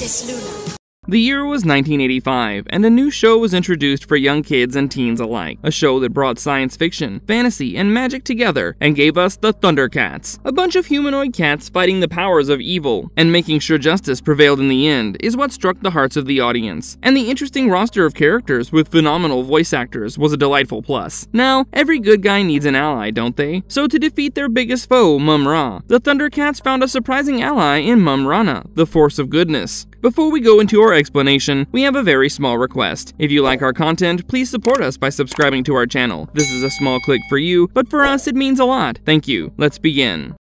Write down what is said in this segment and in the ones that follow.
Princess Luna. The year was 1985, and a new show was introduced for young kids and teens alike. A show that brought science fiction, fantasy, and magic together and gave us the Thundercats. A bunch of humanoid cats fighting the powers of evil and making sure justice prevailed in the end is what struck the hearts of the audience. And the interesting roster of characters with phenomenal voice actors was a delightful plus. Now, every good guy needs an ally, don't they? So to defeat their biggest foe, Mumm-Ra, the Thundercats found a surprising ally in Mumm Rana, the force of goodness. Before we go into our explanation, we have a very small request. If you like our content, please support us by subscribing to our channel. This is a small click for you, but for us it means a lot. Thank you. Let's begin.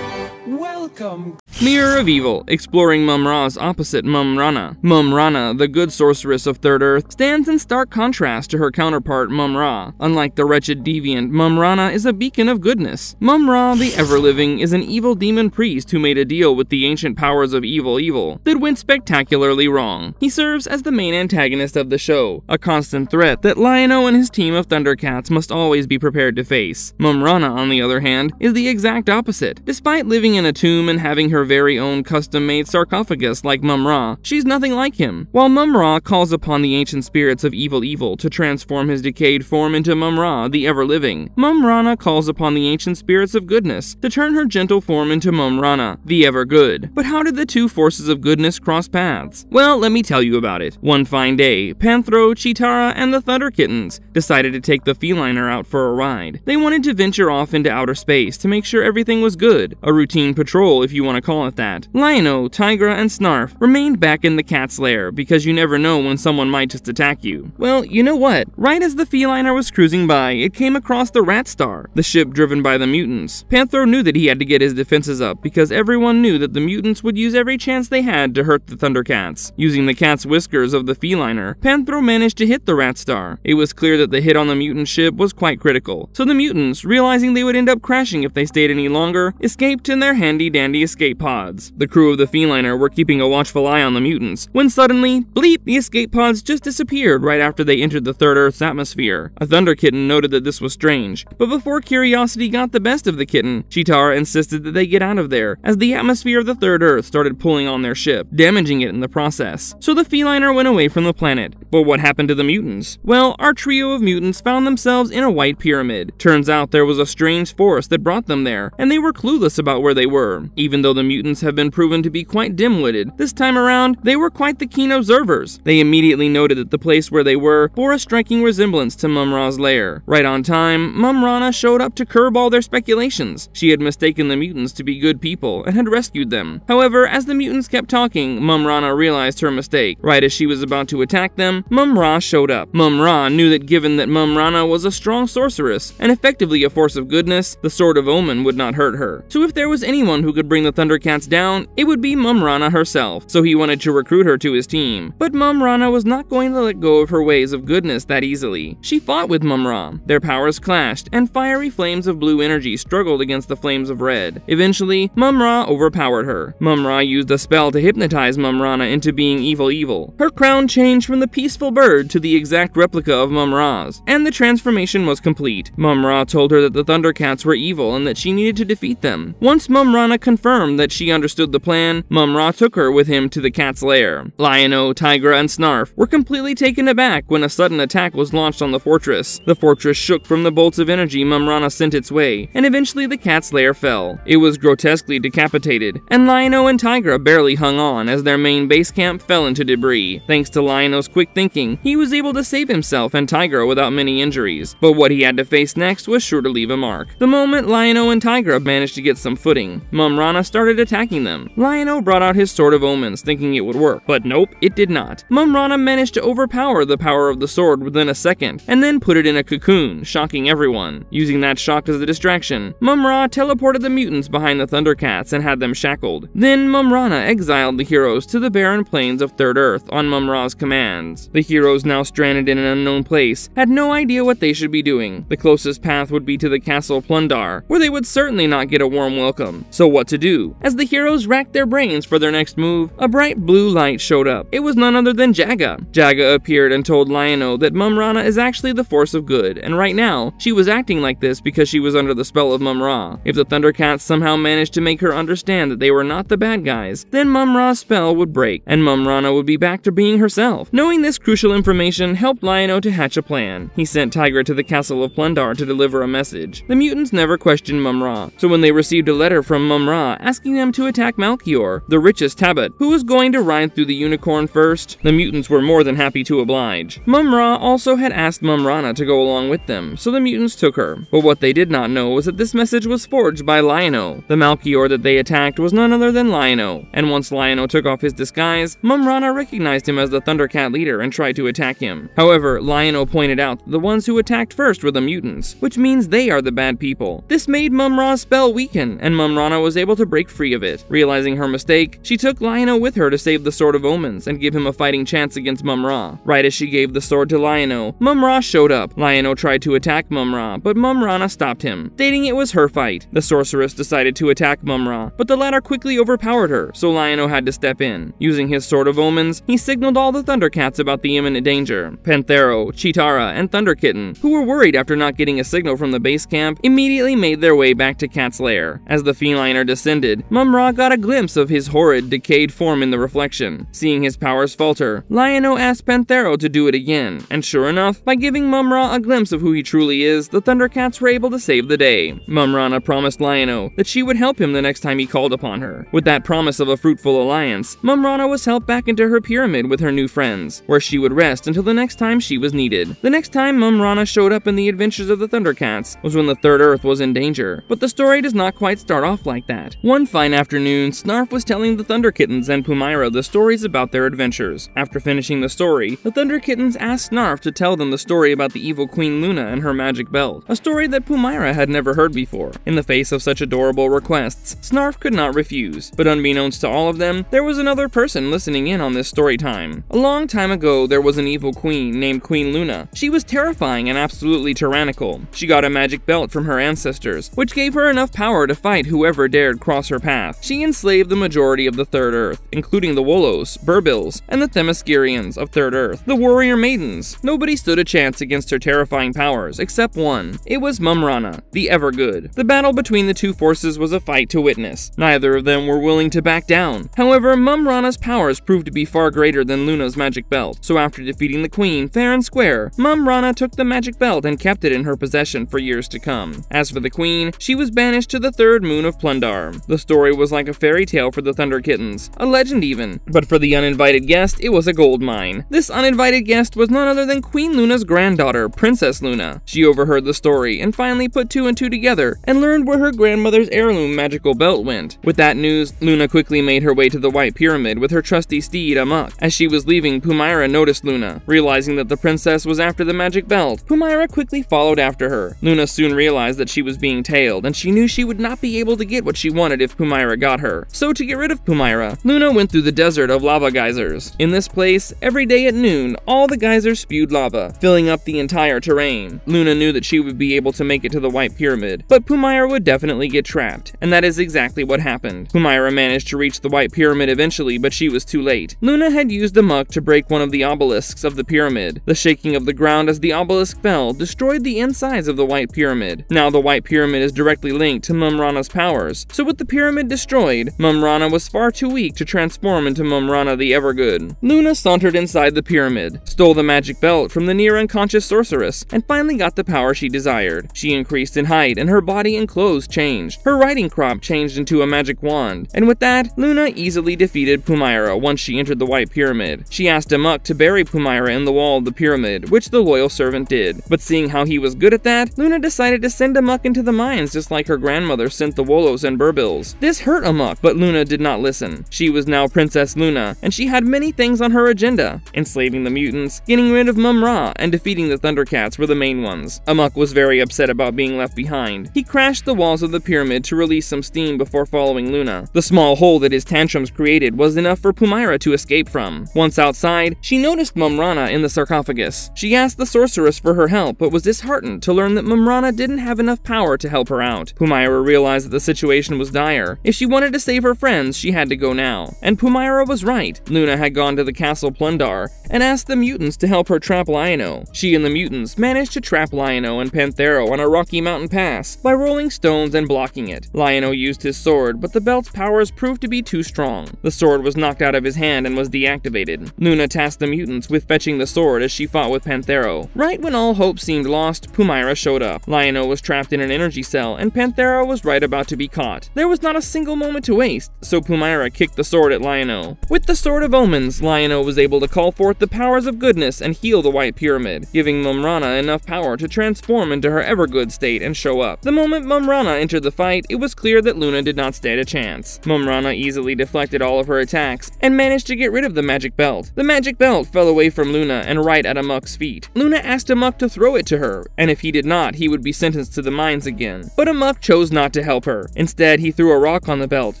Welcome. Mirror of Evil, exploring Mumm-Ra's opposite Mumm Rana. Mumm Rana, the good sorceress of Third Earth, stands in stark contrast to her counterpart Mumm-Ra. Unlike the wretched deviant, Mumm Rana is a beacon of goodness. Mumm-Ra, the ever-living, is an evil demon priest who made a deal with the ancient powers of evil that went spectacularly wrong. He serves as the main antagonist of the show, a constant threat that Lion-O and his team of Thundercats must always be prepared to face. Mumm Rana, on the other hand, is the exact opposite. Despite living in a tomb and having her very own custom-made sarcophagus like Mumm-Ra, she's nothing like him. While Mumm-Ra calls upon the ancient spirits of evil to transform his decayed form into Mumm-Ra, the ever-living, Mumm Rana calls upon the ancient spirits of goodness to turn her gentle form into Mumm Rana, the ever-good. But how did the two forces of goodness cross paths? Well, let me tell you about it. One fine day, Panthro, Cheetara, and the Thunder Kittens decided to take the feliner out for a ride. They wanted to venture off into outer space to make sure everything was good, a routine patrol if you want to call it that. Lion-O, Tigra, and Snarf remained back in the cat's lair because you never know when someone might just attack you. Well, you know what? Right as the feliner was cruising by, it came across the Rat Star, the ship driven by the mutants. Panthro knew that he had to get his defenses up because everyone knew that the mutants would use every chance they had to hurt the Thundercats. Using the cat's whiskers of the feliner, Panthro managed to hit the Rat Star. It was clear that the hit on the mutant ship was quite critical, so the mutants, realizing they would end up crashing if they stayed any longer, escaped in their handy-dandy escape pods. The crew of the feliner were keeping a watchful eye on the mutants, when suddenly, bleep, the escape pods just disappeared right after they entered the Third Earth's atmosphere. A Thunder Kitten noted that this was strange, but before curiosity got the best of the kitten, Cheetara insisted that they get out of there, as the atmosphere of the Third Earth started pulling on their ship, damaging it in the process. So the feliner went away from the planet. But what happened to the mutants? Well, our trio of mutants found themselves in a white pyramid. Turns out there was a strange force that brought them there, and they were clueless about where they were. Even though the mutants have been proven to be quite dim-witted, this time around, they were quite the keen observers. They immediately noted that the place where they were bore a striking resemblance to Mumm-Ra's lair. Right on time, Mumm Rana showed up to curb all their speculations. She had mistaken the mutants to be good people and had rescued them. However, as the mutants kept talking, Mumm Rana realized her mistake. Right as she was about to attack them, Mumm-Ra showed up. Mumm-Ra knew that given that Mumm Rana was a strong sorceress and effectively a force of goodness, the Sword of Omen would not hurt her. So if there was anyone who could bring the Thundercats down, it would be Mumm Rana herself, so he wanted to recruit her to his team. But Mumm Rana was not going to let go of her ways of goodness that easily. She fought with Mumm-Ra. Their powers clashed, and fiery flames of blue energy struggled against the flames of red. Eventually, Mumm-Ra overpowered her. Mumm-Ra used a spell to hypnotize Mumm Rana into being evil. Her crown changed from the peaceful bird to the exact replica of Mumm-Ra's, and the transformation was complete. Mumm-Ra told her that the Thundercats were evil and that she needed to defeat them. Once Mumm Rana confirmed that she understood the plan, Mumm-Ra took her with him to the cat's lair. Lion-O, Tigra, and Snarf were completely taken aback when a sudden attack was launched on the fortress. The fortress shook from the bolts of energy Mumm Rana sent its way, and eventually the cat's lair fell. It was grotesquely decapitated, and Lion-O and Tigra barely hung on as their main base camp fell into debris. Thanks to Lion-O's quick thinking, he was able to save himself and Tigra without many injuries, but what he had to face next was sure to leave a mark. The moment Lion-O and Tigra managed to get some footing, Mumm Rana started attacking them. Lion-O brought out his Sword of Omens thinking it would work, but nope, it did not. Mumm Rana managed to overpower the power of the sword within a second, and then put it in a cocoon, shocking everyone. Using that shock as a distraction, Mumm-Ra teleported the mutants behind the Thundercats and had them shackled. Then Mumm Rana exiled the heroes to the barren plains of Third Earth on Mumm-Ra's commands. The heroes, now stranded in an unknown place, had no idea what they should be doing. The closest path would be to the castle Plundar, where they would certainly not get a warm welcome. So what to do? As the heroes racked their brains for their next move, a bright blue light showed up. It was none other than Jaga. Jaga appeared and told Lion-O that Mumm Rana is actually the force of good, and right now, she was acting like this because she was under the spell of Mumm-Ra. If the Thundercats somehow managed to make her understand that they were not the bad guys, then Mumm-Ra's spell would break, and Mumm Rana would be back to being herself. Knowing this crucial information helped Lion-O to hatch a plan. He sent Tigra to the castle of Plundar to deliver a message. The mutants never questioned Mumm-Ra, so when they received a letter from Mumm-Ra asking them to attack Malchior, the richest Tabbat, who was going to ride through the unicorn first, the mutants were more than happy to oblige. Mumm-Ra also had asked Mumm Rana to go along with them, so the mutants took her. But what they did not know was that this message was forged by Lion-O. The Malchior that they attacked was none other than Lion-O, and once Lion-O took off his disguise, Mumm Rana recognized him as the Thundercat leader and tried to attack him. However, Lion-O pointed out that the ones who attacked first were the mutants, which means they are the bad people. This made Mumm-Ra's spell weaken, and Mumm Rana was able to break free of it. Realizing her mistake, she took Lion-O with her to save the Sword of Omens and give him a fighting chance against Mumm-Ra. Right as she gave the sword to Lion-O, Mumm-Ra showed up. Lion-O tried to attack Mumm-Ra, but Mumm Rana stopped him, stating it was her fight. The Sorceress decided to attack Mumm-Ra, but the latter quickly overpowered her, so Lion-O had to step in. Using his Sword of Omens, he signaled all the Thundercats about the imminent danger. Panthero, Cheetara, and Thunderkitten, who were worried after not getting a signal from the base camp, immediately made their way back to Cat's lair. As the feliner descended, Mumm-Ra got a glimpse of his horrid, decayed form in the reflection. Seeing his powers falter, Lion-O asked Panthero to do it again, and sure enough, by giving Mumm-Ra a glimpse of who he truly is, the Thundercats were able to save the day. Mumm Rana promised Lion-O that she would help him the next time he called upon her. With that promise of a fruitful alliance, Mumm Rana was helped back into her pyramid with her new friends, where she would rest until the next time she was needed. The next time Mumm Rana showed up in the adventures of the Thundercats was when the Third Earth was in danger, but the story does not quite start off like that. One fine afternoon, Snarf was telling the Thunderkittens and Mumm-Ra the stories about their adventures. After finishing the story, the Thunderkittens asked Snarf to tell them the story about the evil Queen Luna and her magic belt, a story that Mumm-Ra had never heard before. In the face of such adorable requests, Snarf could not refuse, but unbeknownst to all of them, there was another person listening in on this story time. A long time ago, there was an evil queen named Queen Luna. She was terrifying and absolutely tyrannical. She got a magic belt from her ancestors, which gave her enough power to fight whoever dared cross her path. She enslaved the majority of the Third Earth, including the Wolos, Burbils, and the Themyscirians of Third Earth, the warrior maidens. Nobody stood a chance against her terrifying powers, except one. It was Mumm Rana, the ever-good. The battle between the two forces was a fight to witness. Neither of them were willing to back down. However, Mumm Rana's powers proved to be far greater than Luna's magic belt, so after defeating the queen fair and square, Mumm Rana took the magic belt and kept it in her possession for years to come. As for the queen, she was banished to the third moon of Plundar. The story was like a fairy tale for the Thunderkittens, a legend even, but for the uninvited guest, it was a gold mine. This uninvited guest was none other than Queen Luna's granddaughter, Princess Luna. She overheard the story and finally put two and two together and learned where her grandmother's heirloom magical belt went. With that news, Luna quickly made her way to the White Pyramid with her trusty steed Amok. As she was leaving, Mumm-Ra noticed Luna. Realizing that the princess was after the magic belt, Mumm-Ra quickly followed after her. Luna soon realized that she was being tailed, and she knew she would not be able to get what she wanted if Mumm-Ra got her. So to get rid of Mumm-Ra, Luna went through the desert of lava geysers. In this place, every day at noon, all the geysers spewed lava, filling up the entire terrain. Luna knew that she would be able to make it to the White Pyramid, but Mumm-Ra would definitely get trapped, and that is exactly what happened. Mumm-Ra managed to reach the White Pyramid eventually, but she was too late. Luna had used Amok to break one of the obelisks of the pyramid. The shaking of the ground as the obelisk fell destroyed the insides of the White Pyramid. Now the White Pyramid is directly linked to Mumm Rana's powers, so with the pyramid destroyed, Mumm Rana was far too weak to transform into Mumm Rana the Evergood. Luna sauntered inside the pyramid, stole the magic belt from the near-unconscious sorceress, and finally got the power she desired. She increased in height, and her body and clothes changed. Her riding crop changed into a magic wand, and with that, Luna easily defeated Mumm-Ra once she entered the White Pyramid. She asked Amok to bury Mumm-Ra in the wall of the pyramid, which the loyal servant did. But seeing how he was good at that, Luna decided to send Amok into the mines just like her grandmother sent the Wolos and Burbils. This hurt Amok, but Luna did not listen. She was now Princess Luna, and she had many things on her agenda. Enslaving the mutants, getting rid of Mumm-Ra, and defeating the Thundercats were the main ones. Amok was very upset about being left behind. He crashed the walls of the pyramid to release some steam before following Luna. The small hole that his tantrums created was enough for Mumm-Ra to escape from. Once outside, she noticed Mumm Rana in the sarcophagus. She asked the sorceress for her help, but was disheartened to learn that Mumm Rana didn't have enough power to help her out. Mumm-Ra realized that the situation was dire, anymore. If she wanted to save her friends, she had to go now. And Mumm-Ra was right. Luna had gone to the Castle Plundar and asked the mutants to help her trap Lion-O. She and the mutants managed to trap Lion-O and Panthero on a rocky mountain pass by rolling stones and blocking it. Lion-O used his sword, but the belt's powers proved to be too strong. The sword was knocked out of his hand and was deactivated. Luna tasked the mutants with fetching the sword as she fought with Panthero. Right when all hope seemed lost, Mumm-Ra showed up. Lion-O was trapped in an energy cell, and Panthero was right about to be caught. There was not a single moment to waste, so Mumm-Ra kicked the sword at Lion-O. With the Sword of Omens, Lion-O was able to call forth the powers of goodness and heal the White Pyramid, giving Mumm Rana enough power to transform into her ever-good state and show up. The moment Mumm Rana entered the fight, it was clear that Luna did not stand a chance. Mumm Rana easily deflected all of her attacks and managed to get rid of the magic belt. The magic belt fell away from Luna and right at Amuk's feet. Luna asked Amuk to throw it to her, and if he did not, he would be sentenced to the mines again. But Amuk chose not to help her. Instead, he threw a rock on the belt,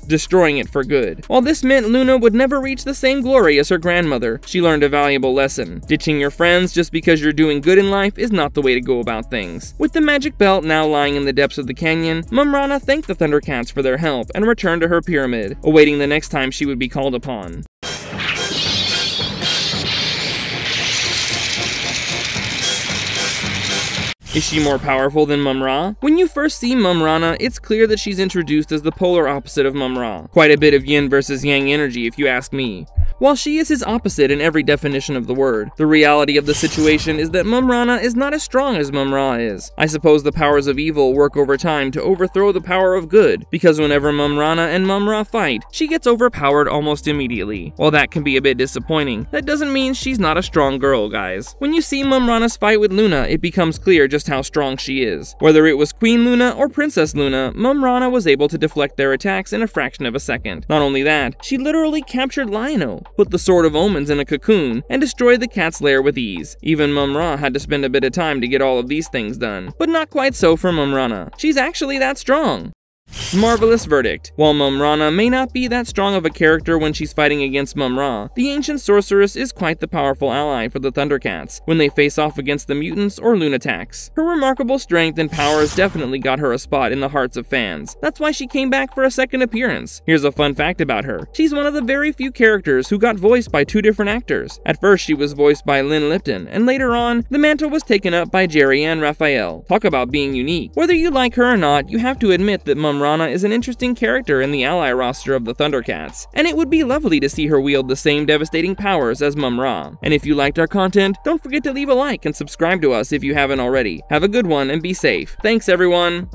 destroying it for good. While this meant Luna would never reach the same glory as her grandmother, she learned a valuable lesson. Ditching your friends just because you're doing good in life is not the way to go about things. With the magic belt now lying in the depths of the canyon, Mumm Rana thanked the Thundercats for their help and returned to her pyramid, awaiting the next time she would be called upon. Is she more powerful than Mumm-Ra? When you first see Mumm Rana, it's clear that she's introduced as the polar opposite of Mumm-Ra. Quite a bit of yin versus yang energy if you ask me. While she is his opposite in every definition of the word, the reality of the situation is that Mumm Rana is not as strong as Mumm-Ra is. I suppose the powers of evil work over time to overthrow the power of good, because whenever Mumm Rana and Mumm-Ra fight, she gets overpowered almost immediately. While that can be a bit disappointing, that doesn't mean she's not a strong girl, guys. When you see Mumm Rana's fight with Luna, it becomes clear just how strong she is. Whether it was Queen Luna or Princess Luna, Mumm Rana was able to deflect their attacks in a fraction of a second. Not only that, she literally captured Lion-O, put the Sword of Omens in a cocoon, and destroyed the cat's lair with ease. Even Mumm-Ra had to spend a bit of time to get all of these things done. But not quite so for Mumm Rana. She's actually that strong. Marvelous verdict. While Mumm Rana may not be that strong of a character when she's fighting against Mumm-Ra, the ancient sorceress is quite the powerful ally for the Thundercats when they face off against the mutants or lunatics. Her remarkable strength and powers definitely got her a spot in the hearts of fans. That's why she came back for a second appearance. Here's a fun fact about her. She's one of the very few characters who got voiced by two different actors. At first she was voiced by Lynn Lipton, and later on, the mantle was taken up by Jerry Ann Raphael. Talk about being unique. Whether you like her or not, you have to admit that Mumm Rana is an interesting character in the ally roster of the Thundercats, and it would be lovely to see her wield the same devastating powers as Mumm-Ra. And if you liked our content, don't forget to leave a like and subscribe to us if you haven't already. Have a good one and be safe. Thanks everyone!